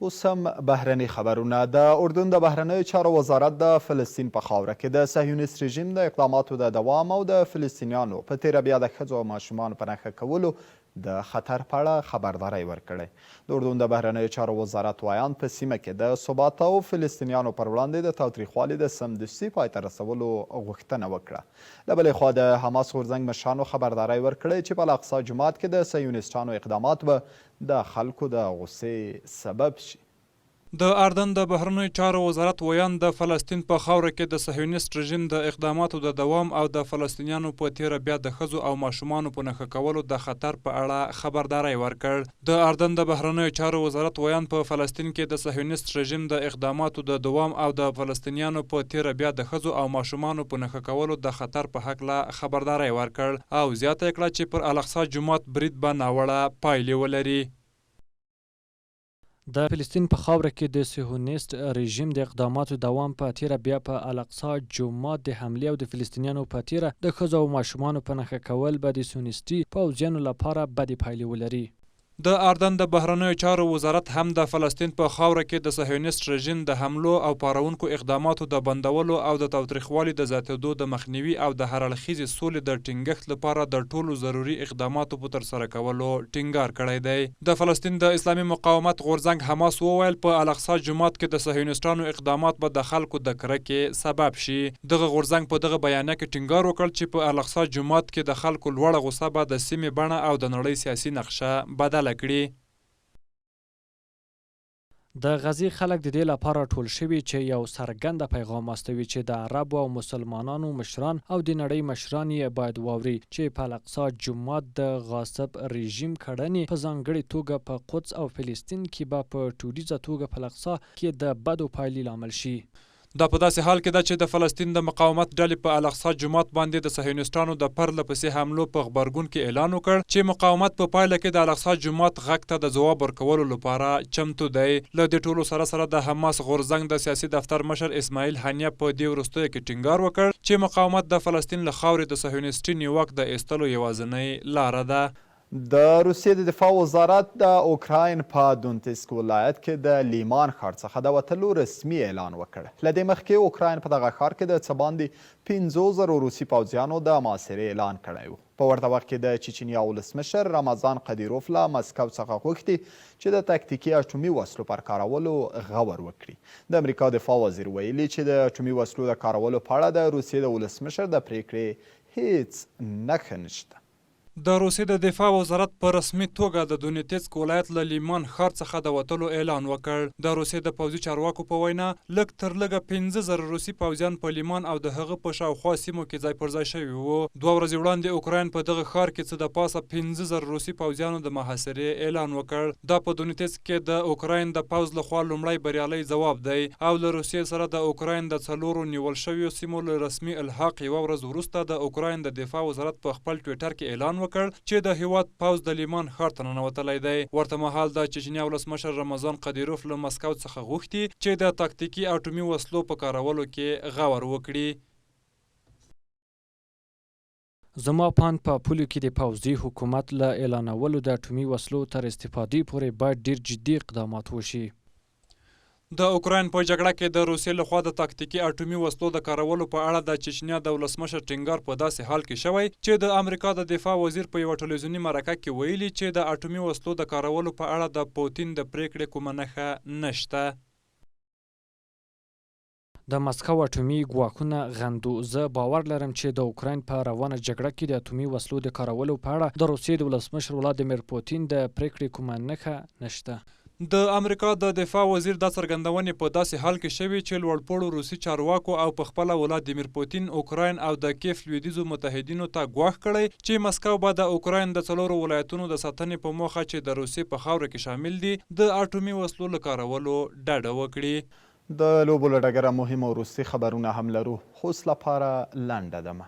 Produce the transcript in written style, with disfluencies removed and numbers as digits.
اوس هم بهرني خبرونه. د اردن د بهرنیو چارو وزارت د فلسطین په خاوره کې د صهیونیست رژیم د اقداماتو د دوام او د فلسطینیانو په تیره بیا د ښځو او ماشومانو په نښه کولو د خطر په اړه خبرداری ورکړی. د اردن د بهرنیو چارو وزارت وایان په سیمه کې د ثبات او فلسطینیانو پر وړاندې د تاوتریخوالي د سمدستي پای ته رسولو غوښتنه وکړه. له بلې خوا د حماس غورځنګ مشرانو خبرداری ورکړی چې په الاقصی جومات کې د صهیونیستانو اقدامات به د خلکو د غصې سبب شي. د اردن د بهرنیو چارو وزارت ویان د فلسطین په خاوره کې د صهیونیست رژیم د اقداماتو د دوام او د فلسطینیانو په تیره بیا د ښځو او ماشومانو په نښه کولو د خطر په اړه خبرداری ورکړ. د اردن د بهرنیو چارو وزارت ویان په فلسطین کې د صهیونیست رژیم د اقداماتو د دوام او د فلسطینیانو په تیره بیا د ښځو او ماشومانو په نښه کولو د خطر په هکله خبرداری ورکړ او زیاته کړه چې پر الاقصی جومات برید به ناوړه پایلې ولري. د فلسطین په خاوره کې د صهیونیست رژیم د اقداماتو دوام په تیره بیا په الاقصی جومات د حملې او د فلسطینیانو په تیره د ښځو او ماشومانو په نښه کول به د صهیونیستي پوځیانو لپاره بدې پایلې ولري. د اردن د بهرنیو چارو وزارت هم د فلسطین په خاوره کې د صهیونیست رژیم د حملو او پارونکو اقداماتو د بندولو او د تاوتریخوالي د زیاتېدو د مخنیوي او د هر اړخیزې سولې د ټینګښت لپاره د ټولو ضروري اقداماتو په ترسره کولو ټینګار کړی دی. د فلسطین د اسلامي مقاومت غورځنګ حماس وویل په الاقصی جومات کې د صهیونیستانو اقدامات به د خلکو د کرکې سبب شي. دغه غورځنګ په دغه بیانیه کې ټینګار وکړ چې په الاقصی جومات کې د خلکو لوړه غوسه به د سیمې بڼه او د نړۍ سیاسي نقشه بدله کړي. د غزې خلک د دې لپاره ټول شوي چې یو څرګنده پیغام واستوي چې د عربو او مسلمانانو مشران او د نړۍ مشران یې باید واوري چې په الاقصی جومات د غاصب رژیم کړنې په ځانګړې توګه په قدس او فلسطین کې به په ټولیزه توګه په الاقصی کې د بدو پایلې لامل شي. دا په داسې حال کې ده چې د فلسطین د مقاومت ډلې په الاقصی جومات باندې د صهیونیستانو د پرله پسې حملو په غبرګون کې اعلان وکړ چې مقاومت په پایله کې د الاقصی جومات غږ ته د ځواب ورکولو لپاره چمتو دی. له دې ټولو سره د حماس غورځنګ د سیاسي دفتر مشر اسماعیل هنیه په دې وروستیو کې ټینګار وکړ چې مقاومت د فلسطین له خاورې د صهیونیستي نیواک د ایستلو یوازینۍ لاره ده. د روسیې د دفاع وزارت د اوکراین په دونتسک ولایت کې د لیمان ښار څخه د وتلو رسمي اعلان وکړ. له دې مخکې اوکراین په دغه ښار کې د څه باندې 5,000 روسي پوځیانو د محاصرې اعلان کړی و. په ورته وخت کې د چچنیا ولسمشر رمضان قدیروف له مسکو څخه غوښتي چې د تکتیکي اټومي وسلو پر کارولو غور وکړي. د امریکا دفاع وزیر ویلي چې د اټومي وسلو د کارولو په اړه د روسیې د ولسمشر د پریکړې هیڅ نښه نشته. د روسیې د دفاع وزارت په رسمي توګه د دونیتسک ولایت له لیمان ښار څخه د وتلو اعلان وکړ. د روسیې د پوځي چارواکو په وینا لږ تر لږه 15,000 روسي پوځیان په لیمان او د هغه په شاوخوا سیمو کې ځای پر ځای شوي وو. 2 ورځې وړاندې اوکراین په دغه ښار کې څه د پاسه 15,000 روسي پوځیانو د محاصرې اعلان وکړ. دا په دونیتسک کې د اوکراین د پوځ لخوا لومړی بریالی ځواب دی او له روسیې سره د اوکراین د 4 نیول شویو سیمو له رسمي الحاق یوه ورځ وروسته د اوکراین د دفاع وزارت په خپل ټویټر کې اعلان وکړ چې د هیواد پوځ د لیمان ښار ته ننوتلی دی. ورته مهال د چچنیا ولسمشر رمضان قدیروف له مسکو څخه غوښتي چې د تاکتیکي اټومي وسلو په کارولو کې غور وکړي. زما پاند په پولو کې د پوځي حکومت له اعلانولو د اټومي وسلو تر استفادې پورې باید ډیر جدي اقدامات وشي. د اوکراین په جګړه کې د روسیې لخوا د تاکتیکي اټومي وسلو د کارولو په اړه د چچنیا د ولسمشر ټینګار په داسې حال کې شوی چې د امریکا د دفاع وزیر په یوه ټلویزیوني مرکه کې ویلي چې د اټومي وسلو د کارولو په اړه د پوتین د پریکړې کومه نښه نشته. د مسکو اټومي ګواښونه غندو. زه باور لرم چې د اوکراین په روانه جګړه کې د اټومي وسلو د کارولو په اړه د روسیې د ولسمشر ولادیمیر پوتین د پریکړې کومه نښه نشته. د امریکا د دفاع وزیر دا څرګندونې په داسې حال کې شوي چې لوړپوړو روسي چارواکو او په خپله ولادیمیر پوتین اوکراین او د کیف لویدیځو متحدینو ته ګواښ کړی چې مسکو به د اوکراین د 4 ولایتونو د ساتنې په موخه چې د روسیې په خاوره کې شامل دي د اټومي وسلو له کارولو ډډه وکړي. د لوبو له ډګره مهم وروستي خبرونه هم لرو خو اوس لپاره لنډه دمه.